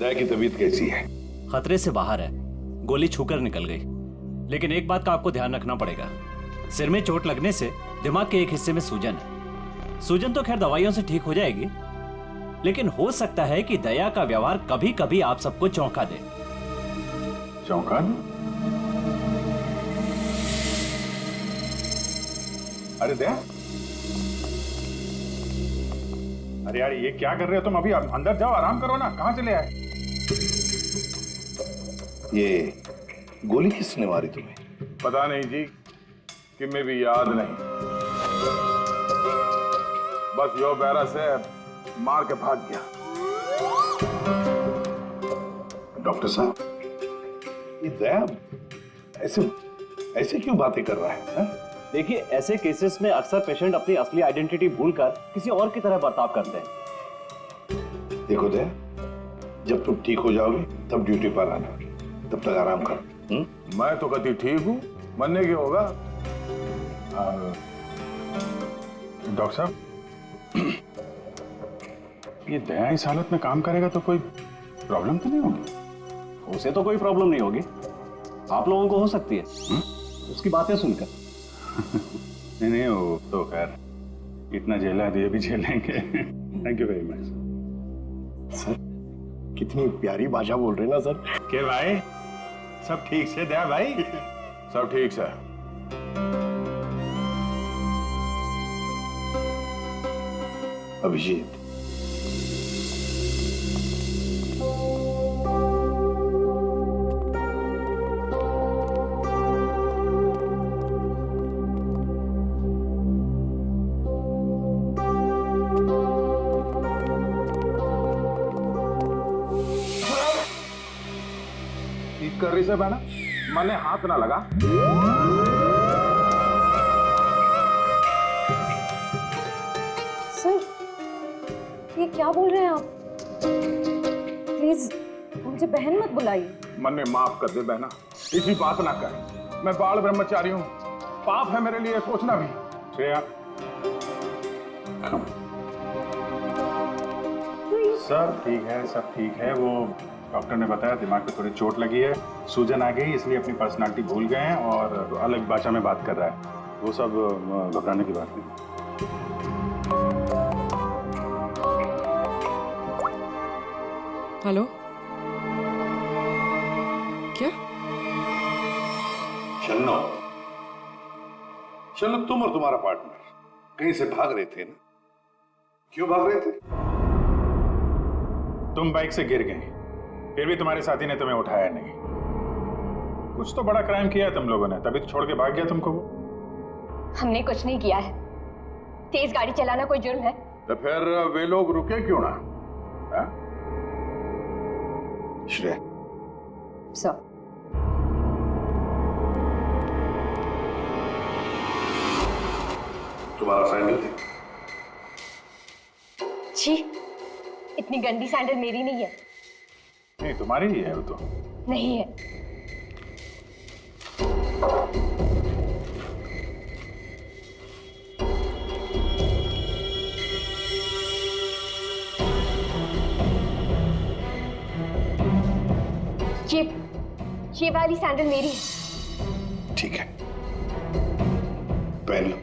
दया की तबीयत कैसी है? खतरे से बाहर है, गोली छूकर निकल गई। लेकिन एक बात का आपको ध्यान रखना पड़ेगा, सिर में चोट लगने से दिमाग के एक हिस्से में सूजन है। सूजन तो खैर दवाइयों से ठीक हो जाएगी, लेकिन हो सकता है कि दया का व्यवहार कभी कभी आप सबको चौंका दे। चौंका दे? अरे दया, अरे यार ये क्या कर रहे हो तुम? अभी अंदर जाओ, आराम करो ना। कहां चले आए? ये गोली किसने मारी तुम्हें? पता नहीं जी, कि मैं भी याद नहीं। बस यो बैरा से मार के भाग गया। डॉक्टर साहब, ये दया ऐसे ऐसे क्यों बातें कर रहा है? देखिए, ऐसे केसेस में अक्सर पेशेंट अपनी असली आइडेंटिटी भूलकर किसी और की तरह बर्ताव करते हैं। देखो दया, जब तुम ठीक हो जाओगे तब ड्यूटी पर आना, तब तक आराम करो। मैं तो कभी ठीक हूं, मरने की होगा। डॉक्टर साहब, ये दया इस हालत में काम करेगा तो कोई प्रॉब्लम तो नहीं होगी? उसे तो कोई प्रॉब्लम नहीं होगी, आप लोगों को हो सकती है उसकी बातें सुनकर। नहीं, वो तो खैर इतना झेला है तो ये भी झेलेंगे। Thank you very much sir. कितनी प्यारी भाषा बोल रहे हैं ना सर। के भाई, सब ठीक से दया भाई? सब ठीक से। अभिजीत, ठीक कर रही से बहना, मैंने हाथ ना लगा। सर, ये क्या बोल रहे हैं आप? प्लीज मुझे बहन मत बुलाइए। मन्ने माफ कर दे बहना, इसी बात ना कर। मैं बाल ब्रह्मचारी हूँ, पाप है मेरे लिए सोचना भी। श्रेया, सब ठीक है, सब ठीक है। वो डॉक्टर ने बताया दिमाग पे थोड़ी चोट लगी है, सूजन आ गई, इसलिए अपनी पर्सनालिटी भूल गए हैं और अलग भाषा में बात कर रहा है। वो सब घबराने की बात नहीं। हेलो, क्या? शन्नो, तुम और तुम्हारा पार्टनर कहीं से भाग रहे थे ना? क्यों भाग रहे थे? तुम बाइक से गिर गए, फिर भी तुम्हारे साथी ने तुम्हें उठाया नहीं। कुछ तो बड़ा क्राइम किया है तुम लोगों ने, तभी तो छोड़ के भाग गया तुमको वो। हमने कुछ नहीं किया है। तेज गाड़ी चलाना कोई जुर्म है? तो फिर वे लोग रुके क्यों ना? श्रेया, सर, तुम्हारा सैंडल है? छी, इतनी गंदी सैंडल मेरी नहीं है। नहीं, तुम्हारी ही है वो तो। नहीं है। ये वाली सैंडल मेरी है। ठीक है, पहन लो।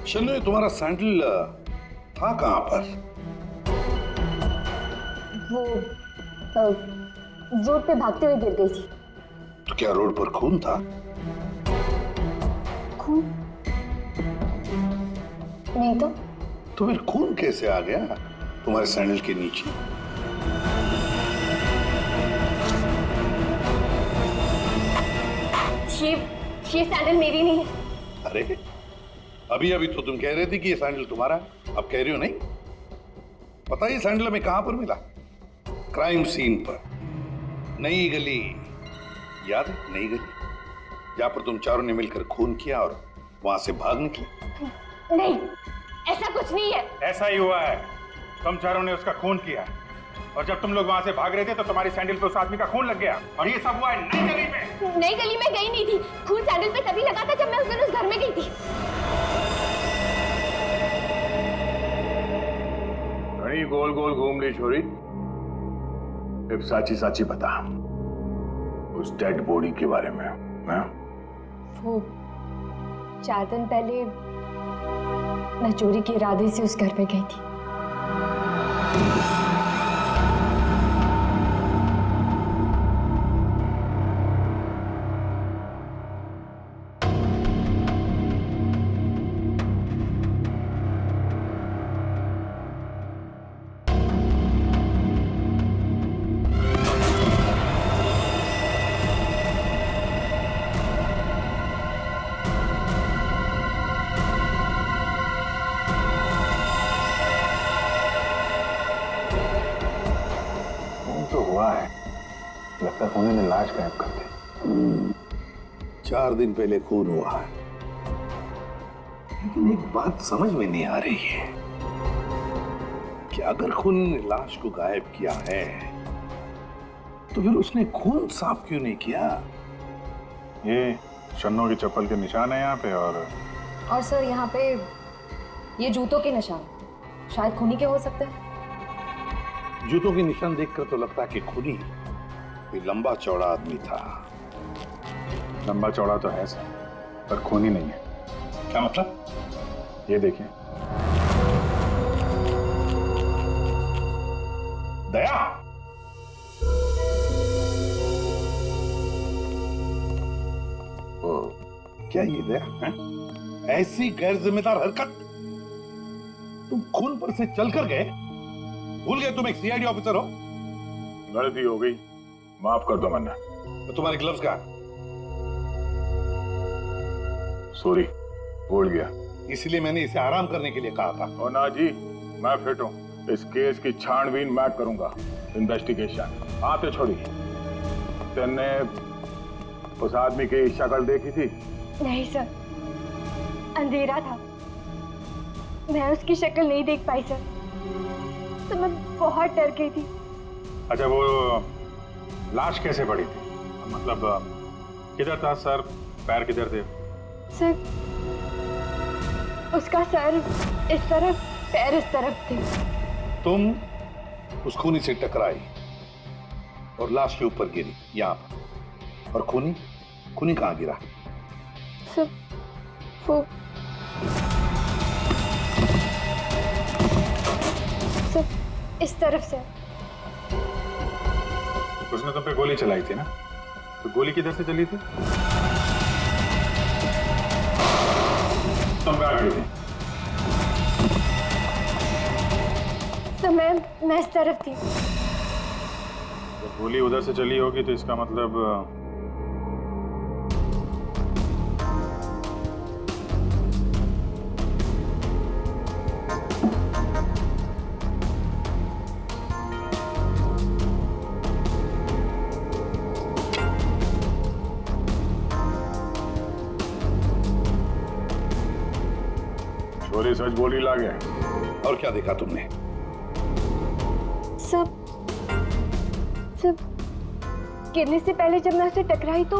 शन्नो, ये तुम्हारा सैंडल था कहां पर? वो रोड पे भागते हुए गिर गई थी। तो क्या रोड पर खून था? खून? नहीं तो फिर खून कैसे आ गया तुम्हारे सैंडल के नीचे? ये सैंडल मेरी नहीं है। अरे, अभी अभी तो तुम कह रहे थे कि ये सैंडल तुम्हारा है, अब कह रही हो नहीं? पता है ये सैंडल हमें कहां पर मिला? क्राइम सीन पर, नई गली। याद है नई गली, जहां पर तुम चारों ने मिलकर खून किया और वहां से भाग निकले? नहीं, ऐसा कुछ नहीं है। ऐसा ही हुआ है, तुम चारों ने उसका खून किया और जब तुम लोग वहां से भाग रहे थे तो तुम्हारी सैंडल पे उस आदमी का खून लग गया और ये सब हुआ है नई गली में। नई गली में गई नहीं थी, खून सैंडल पे तभी लगा था जब मैं उस दिन उस घर में गई थी। वही गोल गोल घूम ली छोरी। अब साची साची बता उस डेड बॉडी के बारे में। हाँ? वो 4 दिन पहले मैं चोरी के इरादे से उस घर में गई थी। तो हुआ है, लगता है खूनी ने लाश गायब कर दी। 4 दिन पहले खून हुआ है, लेकिन एक बात समझ में नहीं आ रही है कि अगर खूनी ने लाश को गायब किया है तो फिर उसने खून साफ क्यों नहीं किया? ये शन्नों की चप्पल के निशान है यहाँ पे, और सर यहाँ पे ये जूतों के निशान शायद खूनी के हो सकते हैं। जूतों के निशान देखकर तो लगता है कि खूनी कोई लंबा चौड़ा आदमी था। लंबा चौड़ा तो है सर, पर खूनी नहीं है। क्या मतलब? ये देखिए। दया, क्या ये दया है? ऐसी गैर जिम्मेदार हरकत? तुम खून पर से चलकर गए? भूल गए तुम एक सीआईडी ऑफिसर हो? गलती हो गई, माफ कर दो मन्ना। तो तुम्हारे ग्लव्स कहाँ? सॉरी, भूल गया। इसलिए मैंने इसे आराम करने के लिए कहा था। और ना जी, मैं फिट हूँ। इस केस की छानबीन मैं करूंगा, इन्वेस्टिगेशन। आते छोड़ी, तेने उस आदमी की शक्ल देखी थी? नहीं सर, अंधेरा था, मैं उसकी शक्ल नहीं देख पाई सर, तो मैं बहुत डर गई थी। अच्छा, वो लाश कैसे पड़ी थी? मतलब किधर था सर, पैर किधर थे? सर, उसका सर इस तरफ, पैर इस तरफ थे। तुम उस खूनी से टकराई और लाश के ऊपर गिरी यहाँ पर, और खूनी कहाँ गिरा? सर, वो सर इस तरफ से। उसने तुम पे गोली चलाई थी ना, तो गोली किधर से चली थी? तुम कहाँ खड़ी थी? सर मैं इस तरफ थी। जब गोली उधर से चली होगी तो इसका मतलब छोरी सच बोली लागे। और क्या देखा तुमने? सब गिरने से पहले जब मैं उसे टकराई तो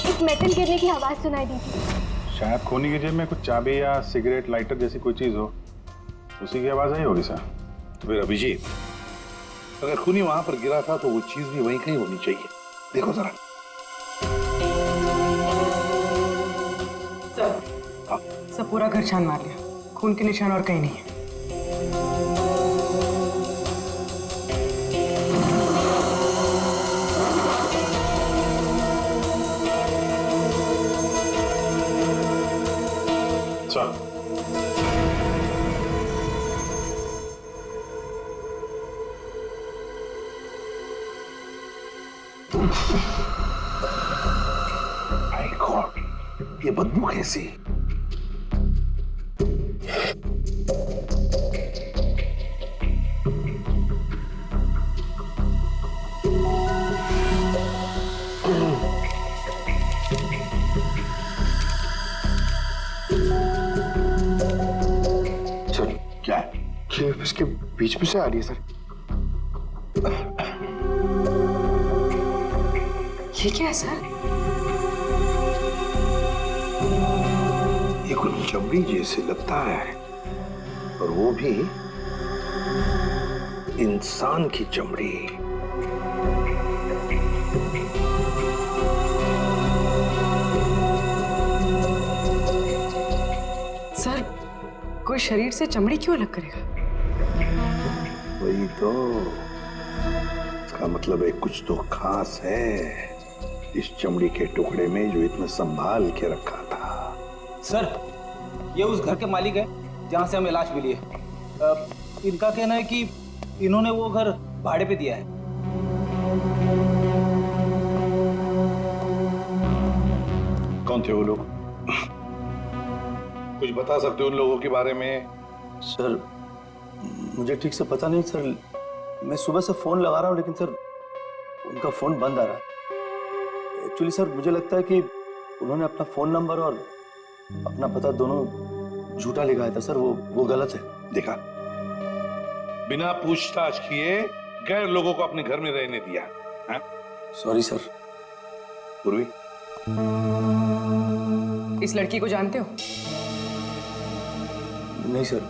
एक मेटल गिरने की आवाज सुनाई दी थी। शायद खूनी की जेब में कुछ चाबी या सिगरेट लाइटर जैसी कोई चीज हो, उसी की आवाज आई होगी सर। तो फिर अभिजीत, अगर खूनी वहां पर गिरा था तो वो चीज भी वहीं कहीं होनी चाहिए। देखो जरा। सब पूरा घर छान मार लिया, खून के निशान और कहीं नहीं है। सर, माय गॉड, ये बदबू कैसी? सर, क्या है? ये इसके बीच में से आ रही है सर। ये क्या है सर? ये कुछ चमड़ी जैसे लगता है। और वो भी इंसान की चमड़ी। सर, कोई शरीर से चमड़ी क्यों अलग करेगा? वही तो, इसका मतलब है कुछ तो खास है इस चमड़ी के टुकड़े में जो इतना संभाल के रखा था। सर, ये उस घर के मालिक है जहाँ से हमें लाश मिली है। इनका कहना है कि इन्होंने वो घर भाड़े पे दिया है। कौन थे वो लोग? कुछ बता सकते हो उन लोगों के बारे में? सर, मुझे ठीक से पता नहीं सर। मैं सुबह से फोन लगा रहा हूँ लेकिन सर उनका फोन बंद आ रहा है। एक्चुअली सर मुझे लगता है कि उन्होंने अपना फोन नंबर और अपना पता दोनों झूठा लिखाया था सर। वो गलत है। देखा, बिना पूछताछ किए गैर लोगों को अपने घर में रहने दिया। Sorry sir. पूर्वी, इस लड़की को जानते हो? नहीं सर,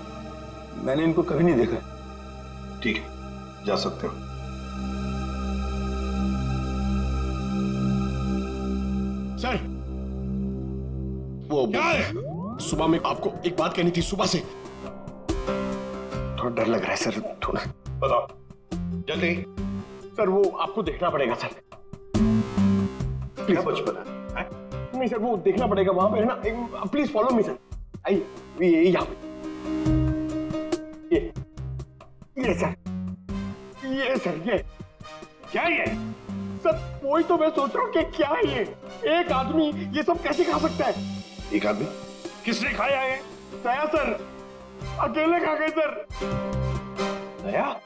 मैंने इनको कभी नहीं देखा। ठीक है, जा सकते हो। सर, वो क्या है? सुबह में आपको एक बात कहनी थी। सुबह से थोड़ा डर लग रहा है सर। थोड़ा बताओ जल्दी। सर, वो आपको देखना पड़ेगा सर। क्या बचपन है? नहीं सर, वो देखना पड़ेगा वहां पे है ना। Please follow me sir. आइए, ये यहाँ पे। ये सर, ये सर, ये क्या ये? सर, वही तो मैं सोच रहा हूँ कि क्या है ये। एक आदमी ये सब कैसे खा सकता है? एक आदमी? किसने खाया है? दया सर, अकेले खा गए सर। दया?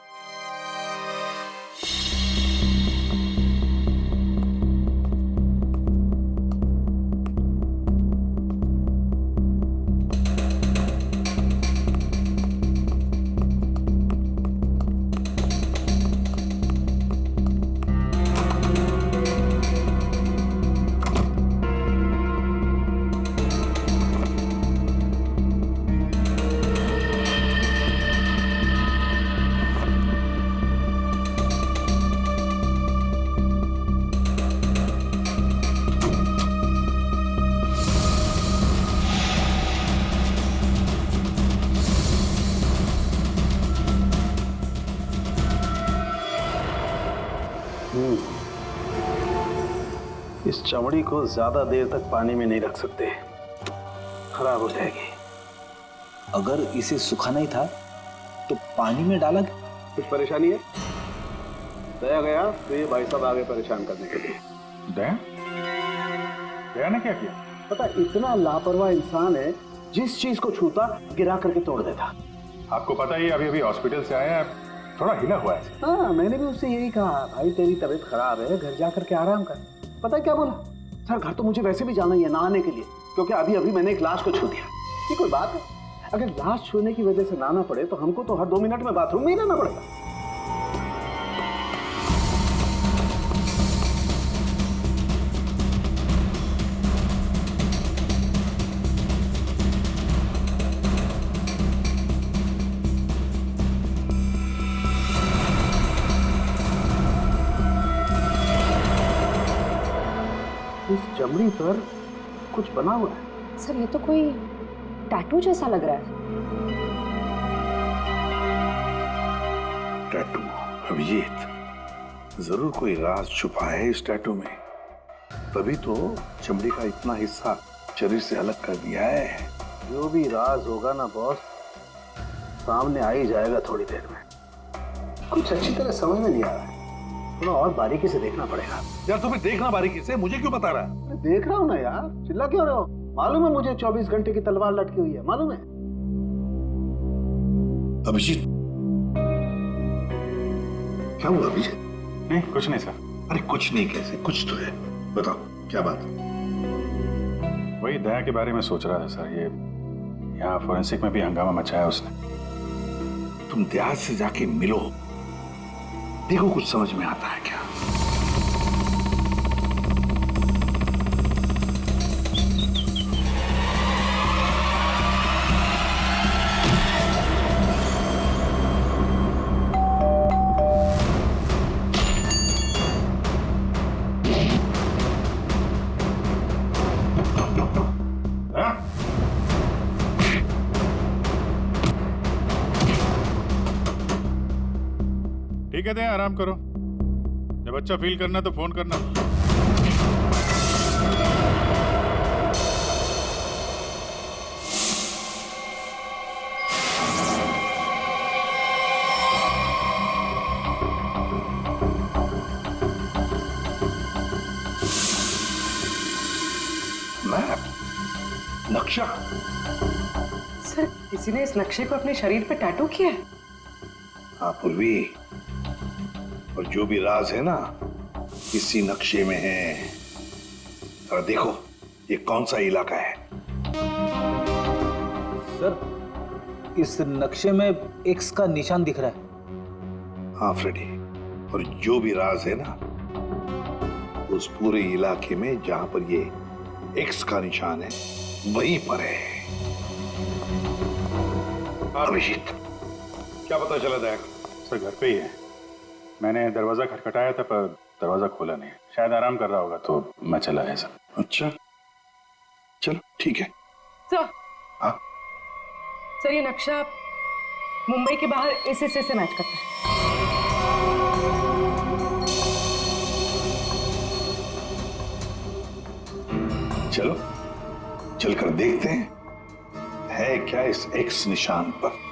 इस चमड़ी को ज्यादा देर तक पानी में नहीं रख सकते, खराब हो जाएगी। अगर इसे सुखाना ही था तो पानी में डाला। कुछ परेशानी है? दया गया तो ये भाई साहब आगे परेशान करने के लिए। दया? दया ने क्या किया? पता, इतना लापरवाह इंसान है, जिस चीज को छूता गिरा करके तोड़ देता। आपको पता ही अभी अभी हॉस्पिटल से आया है, थोड़ा हिला हुआ है। हाँ, मैंने भी उससे यही कहा, भाई तेरी तबीयत खराब है, घर जा करके आराम कर। पता है क्या बोला? सर, घर तो मुझे वैसे भी जाना ही है नहाने के लिए, क्योंकि अभी अभी मैंने एक लाश को छू दिया। ये कोई बात है? अगर लाश छूने की वजह से नहाना पड़े तो हमको तो हर 2 मिनट में बाथरूम में ही रहना पड़ेगा। इस चमड़ी पर कुछ बना हुआ है। सर, ये तो कोई टैटू जैसा लग रहा है। टैटू? अभिजीत, जरूर कोई राज छुपा है इस टैटू में, तभी तो चमड़ी का इतना हिस्सा शरीर से अलग कर दिया है। जो भी राज होगा ना बॉस, सामने आ ही जाएगा थोड़ी देर में। कुछ अच्छी तरह समझ में नहीं आ रहा है, थोड़ा और बारीकी से देखना पड़ेगा। यार तुम्हें देखना बारीकी से, मुझे क्यों बता रहा है? देख रहा हूँ ना यार, चिल्ला क्यों रहे हो? मालूम है मुझे 24 घंटे की तलवार लटकी हुई है, मालूम है। अभिजीत, क्या हुआ अभिजीत? नहीं, कुछ नहीं सर। अरे कुछ नहीं कैसे? कुछ तो है, बताओ क्या बात? वही दया के बारे में सोच रहा था सर। ये यहाँ फोरेंसिक में भी हंगामा मचाया उसने। तुम दया से जाके मिलो, देखो कुछ समझ में आता है क्या। कहते हैं आराम करो, जब अच्छा फील करना तो फोन करना। मैप, नक्शा। सर किसी ने इस नक्शे को अपने शरीर पे टैटू किया है? हाँ पूर्वी, और जो भी राज है ना इसी नक्शे में है। जरा देखो ये कौन सा इलाका है। सर इस नक्शे में एक्स का निशान दिख रहा है। हाँ फ्रेडी, और जो भी राज है ना उस पूरे इलाके में जहां पर ये एक्स का निशान है वहीं पर है। अभिजीत, क्या पता चला दया? सर घर पे ही है। मैंने दरवाजा खटखटाया था पर दरवाजा खोला नहीं, शायद आराम कर रहा होगा तो मैं चला है सर। अच्छा चलो ठीक है। सर हाँ सर ये नक्शा मुंबई के बाहर इस हिस्से से मैच करता है। चलो चलकर देखते हैं है क्या इस एक्स निशान पर।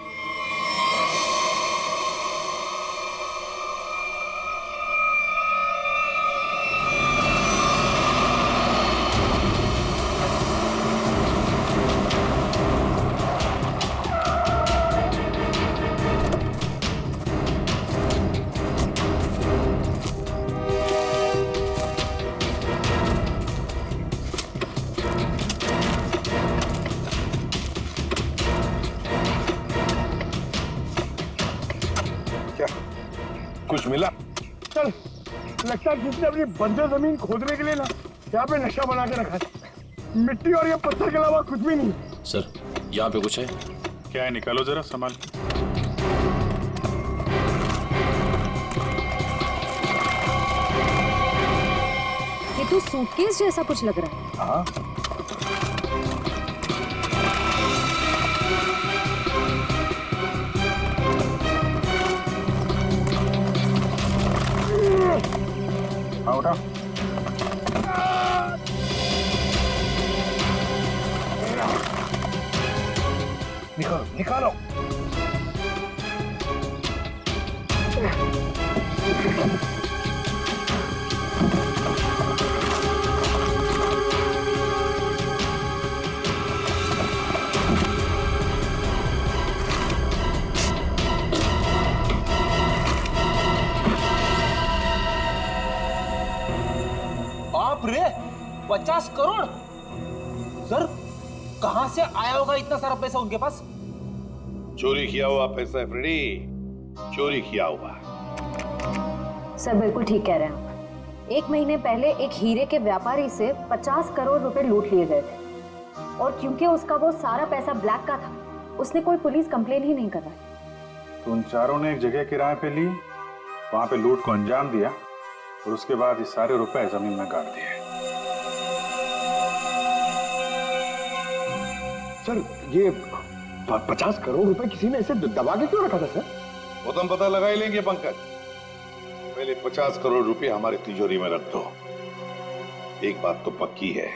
कुछ मिला? चल, लगता है किसने अपनी बंजर जमीन खोदने के लिए ना यहाँ पे नक्शा बना के रखा है। मिट्टी और ये पत्थर के अलावा कुछ भी नहीं। सर यहाँ पे कुछ है? क्या है, निकालो जरा संभाल। ये तो सूटकेस जैसा कुछ लग रहा है। हाँ हाँ उठा। निकालो निकालो। बाप रे 50 करोड़! सर कहां से आया होगा इतना सारा पैसा उनके पास? चोरी किया हुआ पैसा है फ्रेडी, चोरी किया हुआ। सर बिल्कुल ठीक कह रहे हैं आप। 1 महीने पहले एक हीरे के व्यापारी से 50 करोड़ रुपए लूट लिए गए थे, और क्योंकि उसका वो सारा पैसा ब्लैक का था, उसने कोई पुलिस कंप्लेन ही नहीं करवाई। तो उन चारों ने एक जगह किराए पे ली, वहां पे लूट को अंजाम दिया और उसके बाद ये सारे रुपए जमीन में गाड़ दिए। सर ये 50 करोड़ रुपए किसी ने ऐसे दबा के क्यों रखा था सर? वो तो हम पता लगा ही लेंगे पंकज। पहले 50 करोड़ रुपए हमारी तिजोरी में रख दो। एक बात तो पक्की है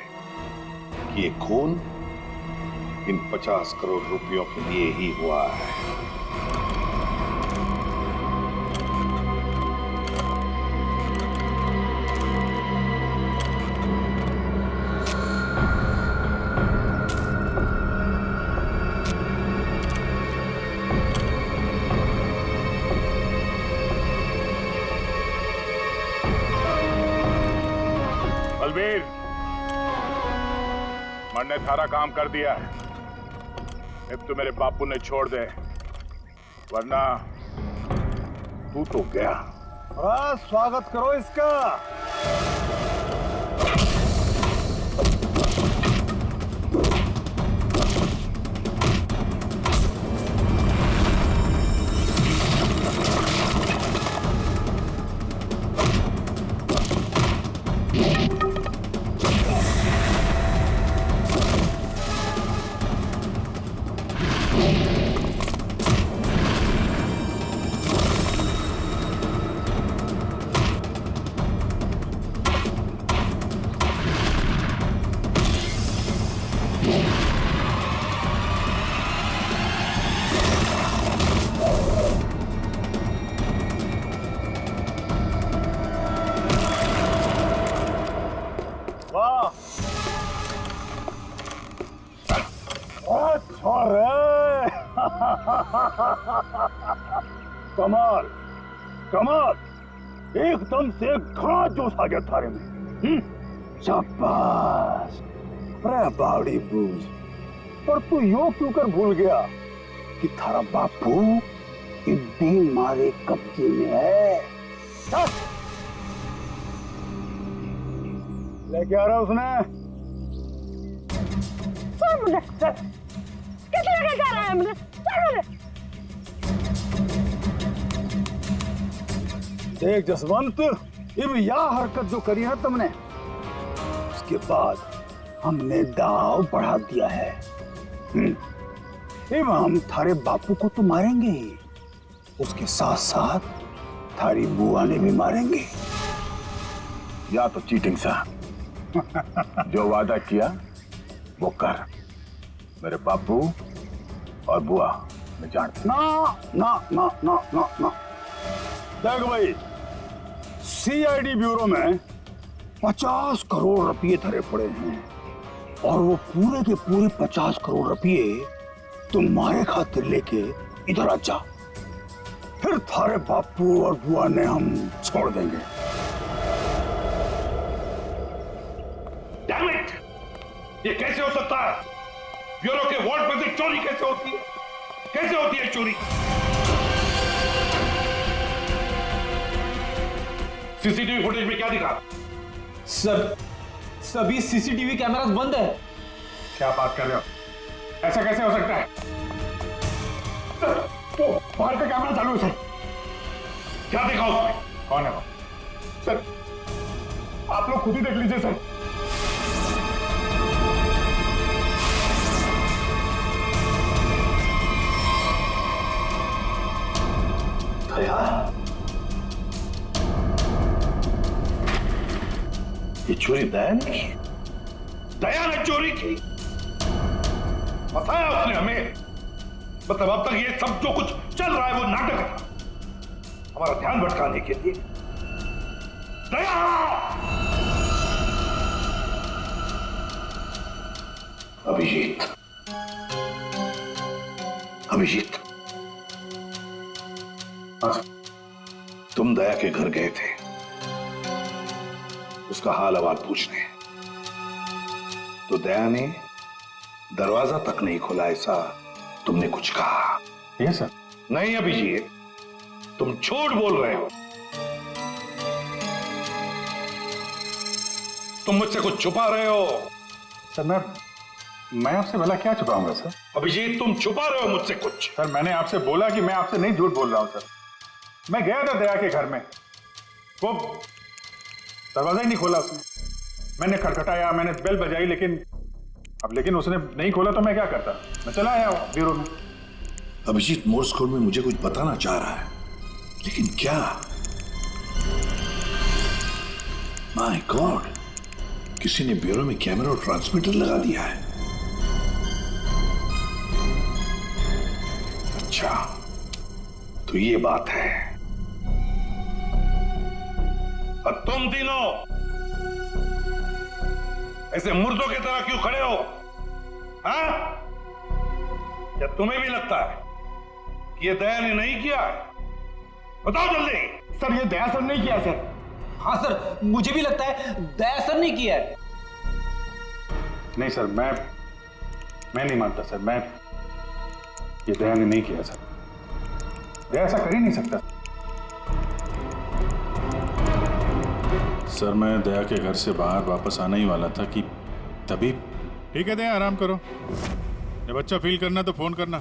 कि ये खून इन 50 करोड़ रुपयों के लिए ही हुआ है। बलबीर, मन ने थारा काम कर दिया है। अब तो मेरे बापू ने छोड़ दे, वरना तू तो गया। स्वागत करो इसका। कमाल कमाल, एकदम से घाट जोश आ गया थारे में। शाबाश, अरे बावड़ी बूझ। पर तू यो क्यों कर भूल गया कि थारा बापू इब्बी मारे कब्जे में है। लेके आ रहा उसने। किस लेके जा रहा है मुझे? देख जसवंत, इब यह हरकत जो करी है तुमने, उसके बाद हमने दाव बढ़ा दिया है। इब हम थारे बापू को तो मारेंगे ही, उसके साथ साथ थारी बुआ ने भी मारेंगे। या तो चीटिंग सा जो वादा किया वो कर। मेरे बापू और बुआ मैं जानता। ना ना ना ना ना ना, देख भाई, सीआईडी ब्यूरो में 50 करोड़ रुपए धरे पड़े हैं और वो पूरे के पूरे 50 करोड़ रुपए तुम्हारे खातिर लेके इधर आ जा, फिर थारे बापू और बुआ ने हम छोड़ देंगे। Damn it! ये कैसे हो सकता है? ब्यूरो के वॉल्ट में से चोरी कैसे होती है? कैसे होती है चोरी? सीसीटीवी फुटेज में क्या दिखा? सर, सभी सीसीटीवी कैमरास बंद है। क्या बात कर रहे हो? ऐसा कैसे हो सकता है? सर, वो बाहर का कैमरा चालू है। सर, क्या देखा उसमें? कौन है वो? सर आप लोग खुद ही देख लीजिए। सर ये चोरी दया ने की? दया ने चोरी की? फंसाया उसने हमें। मतलब अब तक ये सब जो कुछ चल रहा है वो नाटक था, हमारा ध्यान भटकाने के लिए। दया! अभिजीत, अभिजीत, तुम दया के घर गए थे उसका हाल अहवाल पूछने, तो दया ने दरवाजा तक नहीं खोला, ऐसा तुमने कुछ कहा। ये सर? नहीं अभिजीत, तुम झूठ बोल रहे हो। तुम मुझसे कुछ छुपा रहे हो। सर मैं आपसे भला क्या छुपाऊंगा सर? अभिजीत, तुम छुपा रहे हो मुझसे कुछ। सर मैंने आपसे बोला कि मैं आपसे नहीं झूठ बोल रहा हूं सर। मैं गया था दया के घर में, वो दरवाजा ही नहीं खोला उसने। मैंने खटखटाया, मैंने बेल बजाई, लेकिन उसने नहीं खोला तो मैं क्या करता? मैं चला आया ब्यूरो में। अभिजीत मोर्स कोड में मुझे कुछ बताना चाह रहा है, लेकिन क्या? माय गॉड, किसी ने ब्यूरो में कैमरा और ट्रांसमीटर लगा दिया है। अच्छा, तो ये बात है। और तुम तीनों ऐसे मुर्दों की तरह क्यों खड़े हो? हाँ? क्या तुम्हें भी लगता है कि ये दया ने नहीं किया? बताओ जल्दी। सर, ये दया सर नहीं किया सर। हाँ सर, मुझे भी लगता है दया सर ने किया है। नहीं सर, मैं नहीं मानता सर। ये दया ने नहीं किया सर। दया ऐसा कर ही नहीं सकता सर। मैं दया के घर से बाहर वापस आना ही वाला था कि तभी। ठीक है दया, आराम करो। जब अच्छा फील करना तो फोन करना।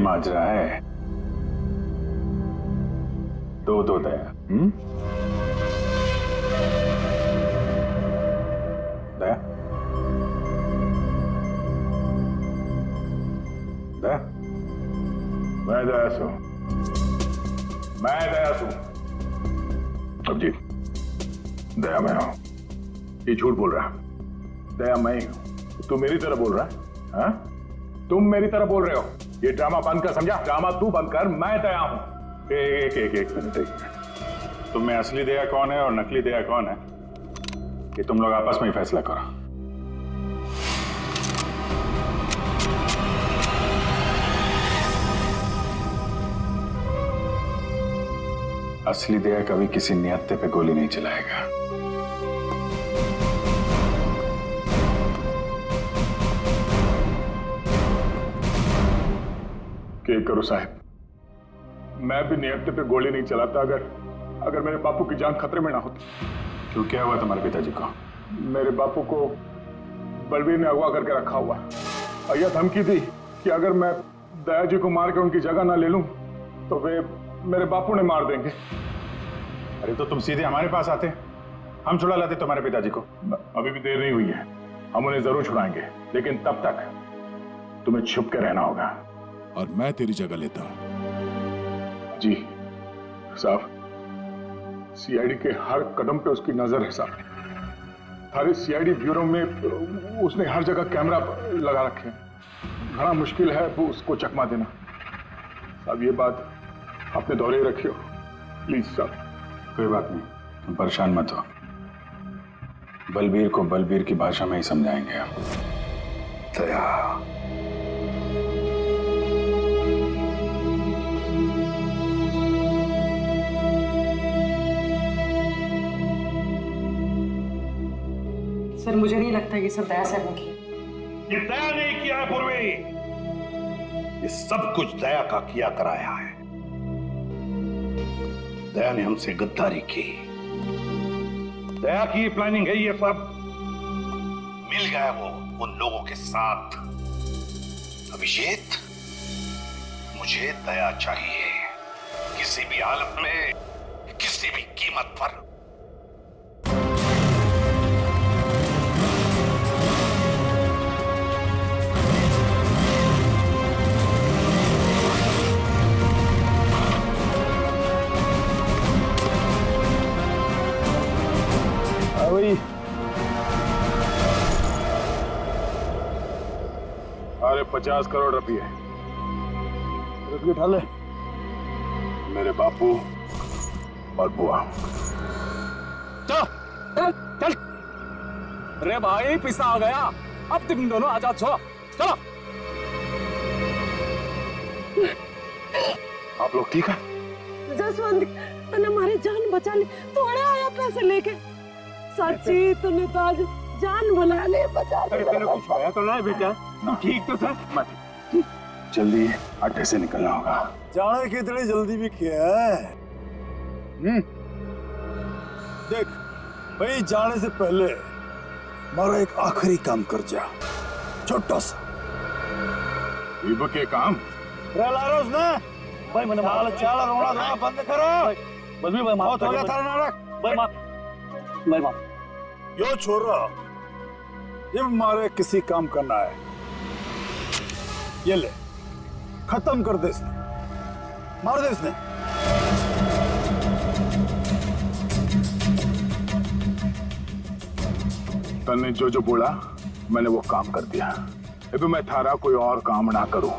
माजरा है। दो दया। दया, दया, मैं दया सू, मैं दया सू। अब जी, दया मैं हूं, ये झूठ बोल रहा। दया मैं ही हूं, तू मेरी तरह बोल रहा है? हाँ? तुम मेरी तरह बोल रहे हो। ये ड्रामा बंद कर, समझा? ड्रामा तू बंद कर, मैं दया हूं। एक मिनट। तुम में असली दया कौन है और नकली दया कौन है, ये तुम लोग आपस में ही फैसला करो। असली दया कभी किसी नियत्ते पे गोली नहीं चलाएगा। क्या करो साहब, मैं भी नियत्ते पे गोली नहीं चलाता अगर मेरे बापू की जान खतरे में ना होती। क्यों, क्या हुआ तुम्हारे पिताजी को? मेरे बापू को बलबीर ने अगवा करके रखा हुआ और यह धमकी दी कि अगर मैं दया जी को मार के उनकी जगह ना ले लूं तो वे मेरे बापू ने मार देंगे। अरे तो तुम सीधे हमारे पास आते, हम छुड़ा लाते तुम्हारे पिताजी को। अभी भी देर नहीं हुई है, हम उन्हें जरूर छुड़ाएंगे, लेकिन तब तक तुम्हें छुप के रहना होगा। और मैं तेरी जगह लेता हूं। जी साहब, सीआईडी के हर कदम पे उसकी नजर है साहब। सारे सीआईडी ब्यूरो में उसने हर जगह कैमरा लगा रखे हैं। बड़ा मुश्किल है वो उसको चकमा देना। साहब ये बात अपने दौरे ही रखियो प्लीज साहब। कोई बात नहीं, तुम परेशान मत हो। बलबीर को बलबीर की भाषा में ही समझाएंगे हम। दया, सर मुझे नहीं लगता ये सब दया सर ने किया। ये दया नहीं किया है पूर्वी, ये सब कुछ दया का किया कराया है। दया ने हमसे गद्दारी की, दया की प्लानिंग है ये सब। मिल गया वो उन लोगों के साथ। अभिषेक, मुझे दया चाहिए, किसी भी हालत में, किसी भी कीमत पर। अरे 50 करोड़ रुपये उठा ले। मेरे बापू और बुआ। चल चल चल। अरे भाई पिसा आ गया, अब तुम दोनों आजाद छो। चलो। आप लोग ठीक है? जसवंत तूने हमारी जान बचा ली, तोड़े आया पैसे लेके। सच्ची तूने तो आज जान बना ले, बचा ले। तेरे कुछ होया तो नहीं बेटा? ठीक तो था। मत जल्दी अड्डे से निकलना होगा। जाने की इतनी जल्दी भी क्या है? देख भाई, जाने से पहले हमारा एक आखिरी काम कर जा, छोटा सा। विभू के काम लारोस ने भाई मैंने माल चाला रोना धोना बंद करो। बस भी भाई माफ हो गया था नाटक। भाई माफ, भाई माफ। यो छोरा, ये हमारे किसी काम करना है, ये ले खत्म कर दे इसने, मार दे इसने। तन्ने जो जो बोला मैंने वो काम कर दिया। अभी मैं थारा कोई और काम ना करूं।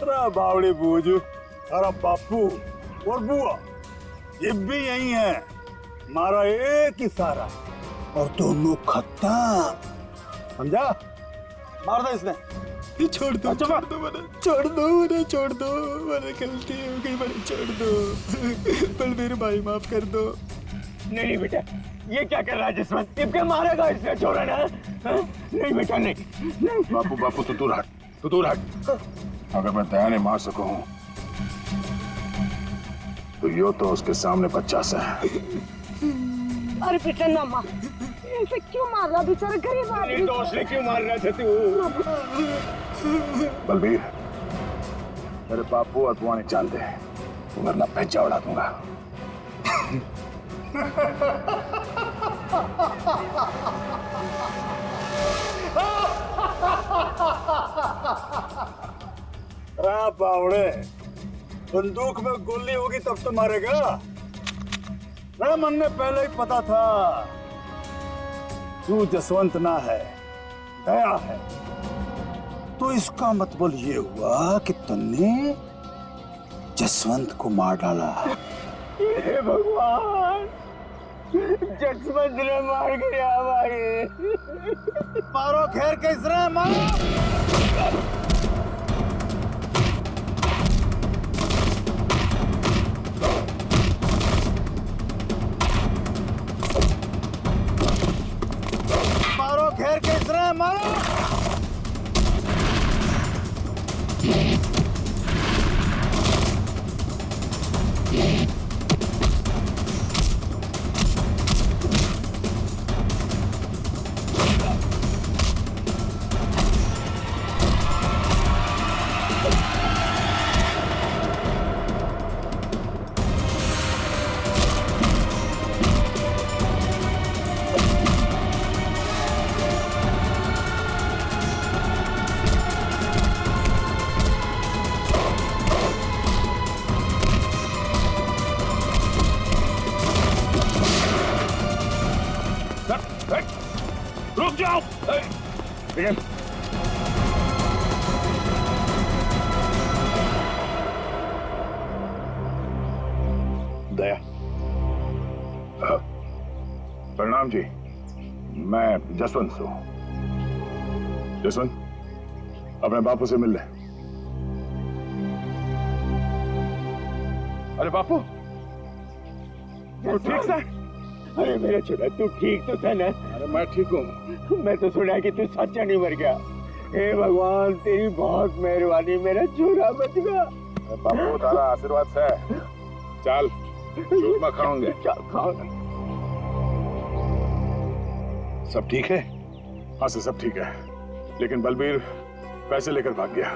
अरे बावड़ी बूझ, थारा बापू और बुआ ये भी यही है, हमारा एक ही सारा, और दोनों खत्म, समझा? मार दे इसने। छोड़ दो, अच्छा, छोड़ दो मैंने, छोड़ दो मैंने, छोड़ दो मैंने, गलती हो गई मैंने, छोड़ दो। बलबीर भाई माफ कर दो। नहीं बेटा, ये क्या कर रहा है जसवंत? इनके मारेगा इसने, छोड़ा ना। नहीं बेटा नहीं, नहीं। बापू बापू तू दूर हट, तू दूर हट। अगर मैं दया ने मार सकूं तो यो तो उसके सामने बच्चा सा है। अरे बेटा ना मार, ऐसे क्यों मार रहा बेचारा गरीब आदमी? तो उसने क्यों मार रहा था तू? बलबीर, मेरे बापू और बुआ ने जान दे, वरना पैंचा उड़ा दूंगा। बावड़े, बंदूक में गोली होगी तब तो मारेगा। मन ने पहले ही पता था तू जसवंत ना है, दया है। तो इसका मतलब ये हुआ कि तुमने जसवंत को मार डाला। हे भगवान, जसवंत ने मार गिरा भाई। मारो खैर कैसे मारो। मारो खैर कैसे मारो। रुक जाओ। दया, प्रणाम जी, मैं जसवंत हूं। जसवंत, अपने बापू से मिल ले। अरे बापू, ठीक है? अरे मेरा छोरा, तू ठीक तो था ना? अरे मैं ठीक हूँ। मैं तो सुना कि तू सच्चा नहीं मर गया। हे भगवान, तेरी बहुत मेहरबानी, मेरा छोरा बच गया। बापू, तारा आशीर्वाद से चल चूरमा खाओगे। चल खाओ। सब ठीक है? हाँ सर, सब ठीक है, लेकिन बलबीर पैसे लेकर भाग गया।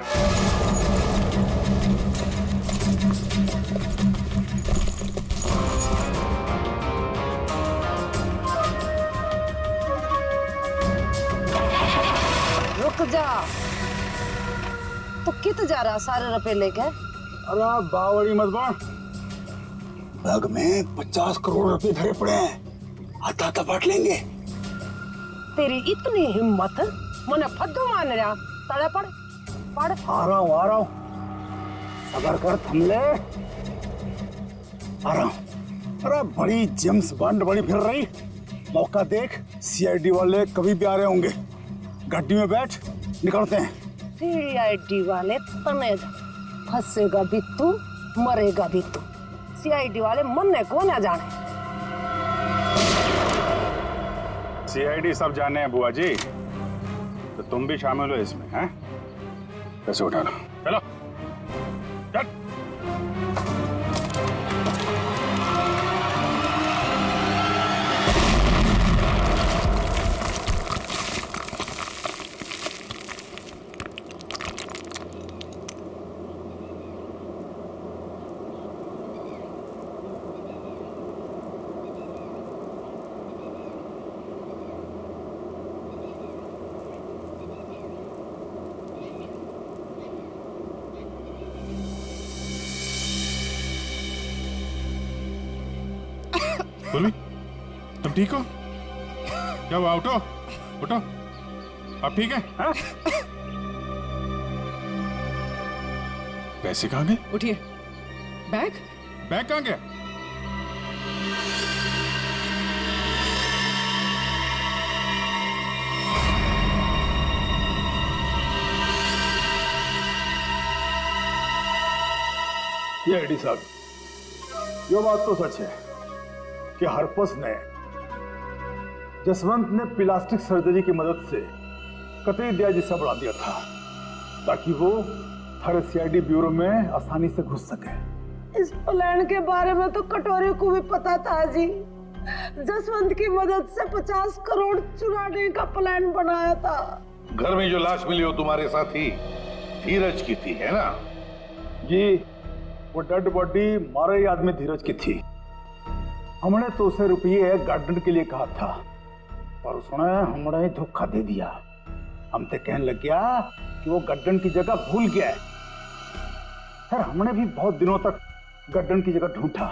रुक जा, तो कित जा रहा सारे रुपए लेके? अरे बावड़ी मत बन। बैग में 50 करोड़ रुपए भरे पड़े हैं, आता बांट लेंगे। तेरी इतनी हिम्मत, मने फद्दू मान रहा। तड़े पड़ पड़। आ रहा हूँ। सबर कर, थम ले। आ रहा हूँ। अरे बड़ी जेम्स बॉन्ड बड़ी फिर रही। मौका देख, सीआईडी वाले कभी भी आ रहे होंगे। गाड़ी में बैठ, निकलते हैं। सीआईडी वाले तने फंसेगा भी तू, मरेगा भी तू। सीआईडी वाले मरने को ना जाने। सीआईडी सब जाने हैं बुआ जी, तो तुम भी शामिल हो इसमें, हैं? पैसे उठा लो, चलो चल। बोली, तुम ठीक हो? क्या हुआ? उठो उठो, अब ठीक है? हाँ? पैसे कहाँ गए? उठिए। बैग बैग कहाँ गया? ये आईडी साहब, ये बात तो सच है कि हरपस ने जसवंत ने प्लास्टिक सर्जरी की मदद से कतई दया जिस्सा बढ़ा दिया था ताकि वो थर्ड सीआईडी ब्यूरो में आसानी से घुस सके। इस प्लान के बारे में तो कटोरे को भी पता था जी। जसवंत की मदद से 50 करोड़ चुराने का प्लान बनाया था। घर में जो लाश मिली हो तुम्हारे साथी धीरज की थी, है ना? जी, वो डेड बॉडी मारे ही आदमी धीरज की थी। हमने तो उसे रुपये गार्डन के लिए कहा था, पर उसने हमने धोखा दे दिया। हम तो कहने लग गया कि वो गार्डन की जगह भूल गया है। फिर हमने भी बहुत दिनों तक गार्डन की जगह ढूंढा,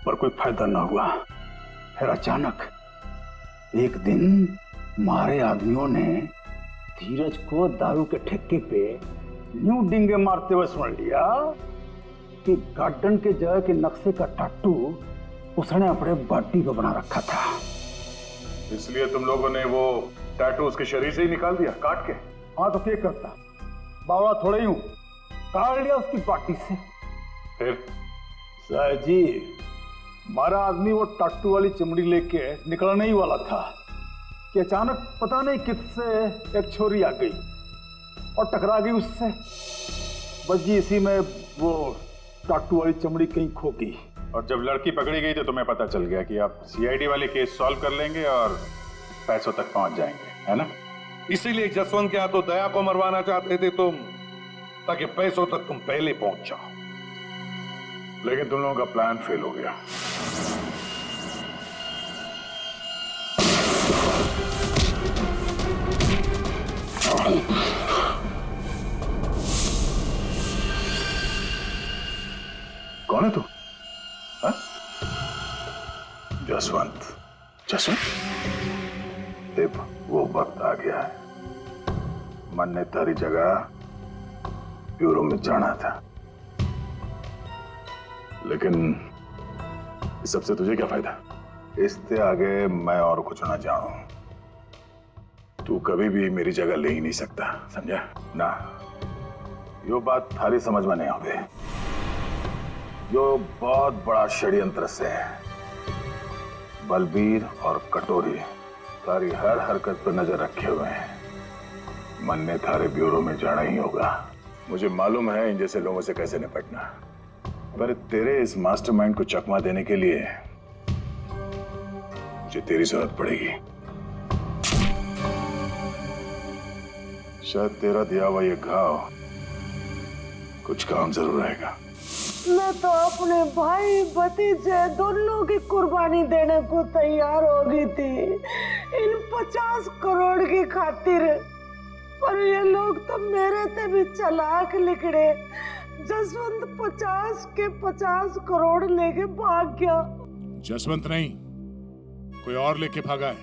पर कोई फायदा ना हुआ। फिर अचानक एक दिन मारे आदमियों ने धीरज को दारू के ठेके पे यूं डिंगे मारते हुए सुन लिया कि गार्डन के जगह के नक्शे का टाटू उसने अपने बॉडी पे बना रखा था। इसलिए तुम लोगों ने वो टैटू उसके शरीर से ही निकाल दिया, काट के? हाँ, तो क्या करता, बावड़ा थोड़े ही हूं, काट लिया उसकी बॉडी से। फिर सर जी, हमारा आदमी वो टाटू वाली चमड़ी लेके निकलने ही वाला था कि अचानक पता नहीं किससे एक छोरी आ गई और टकरा गई उससे। बस जी इसी में वो टाटू वाली चमड़ी कहीं खो गई। और जब लड़की पकड़ी गई तो तुम्हें पता चल गया कि आप सीआईडी वाले केस सॉल्व कर लेंगे और पैसों तक पहुंच जाएंगे, है ना? इसीलिए जसवंत के हाथों दया को मरवाना चाहते थे तुम, ताकि पैसों तक तुम पहले पहुंच जाओ। लेकिन तुम लोगों का प्लान फेल हो गया। कौन है तू? हाँ? जसवंत। जसवंत? देव, वो वक्त आ गया है। मन ने तारी जगह ब्यूरो में जाना था, लेकिन इस सबसे तुझे क्या फायदा? इससे आगे मैं और कुछ ना जानूं। तू कभी भी मेरी जगह ले ही नहीं सकता, समझा ना? यो बात थारी समझ में नहीं आवे। यो बहुत बड़ा षड्यंत्र से है। बलबीर और कटोरी तारी हर हरकत पर नजर रखे हुए हैं। मन ने थारे ब्यूरो में जाना ही होगा। मुझे मालूम है इन जैसे लोगों से कैसे निपटना, पर तेरे इस मास्टरमाइंड को चकमा देने के लिए मुझे तेरी जरूरत पड़ेगी। शायद तेरा दिया हुआ ये घाव कुछ काम जरूर आएगा। मैं तो अपने भाई भतीजे दोनों की कुर्बानी देने को तैयार हो गई थी इन 50 करोड़ की खातिर, पर ये लोग तो मेरे से भी चालाक निकले। जसवंत 50 के 50 करोड़ लेके भाग गया। जसवंत नहीं, कोई और लेके भागा है।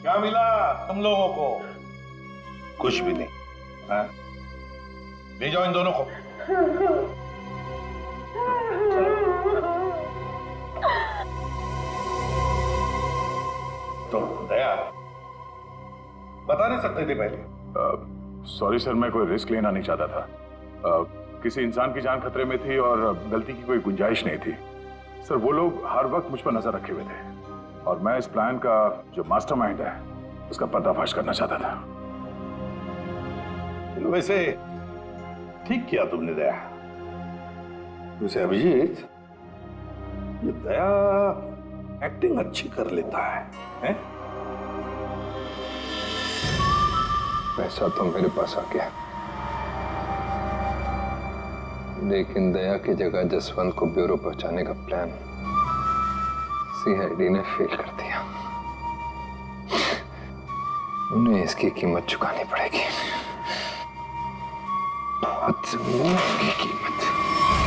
क्या मिला तुम लोगों को? कुछ भी नहीं। हाँ? ले जाओ इन दोनों को। तो दया बता नहीं सकते थे पहले? सॉरी सर, मैं कोई रिस्क लेना नहीं चाहता था। किसी इंसान की जान खतरे में थी और गलती की कोई गुंजाइश नहीं थी। सर, वो लोग हर वक्त मुझ पर नजर रखे हुए थे और मैं इस प्लान का जो मास्टरमाइंड है उसका पर्दाफाश करना चाहता था। वैसे ठीक किया तुमने दया। वैसे अभिजीत, ये दया एक्टिंग अच्छी कर लेता है? पैसा तो मेरे पास आ गया, लेकिन दया की जगह जसवंत को ब्यूरो पहुंचाने का प्लान सीआईडी ने फेल कर दिया। उन्हें इसकी कीमत चुकानी पड़ेगी, बहुत महंगी कीमत।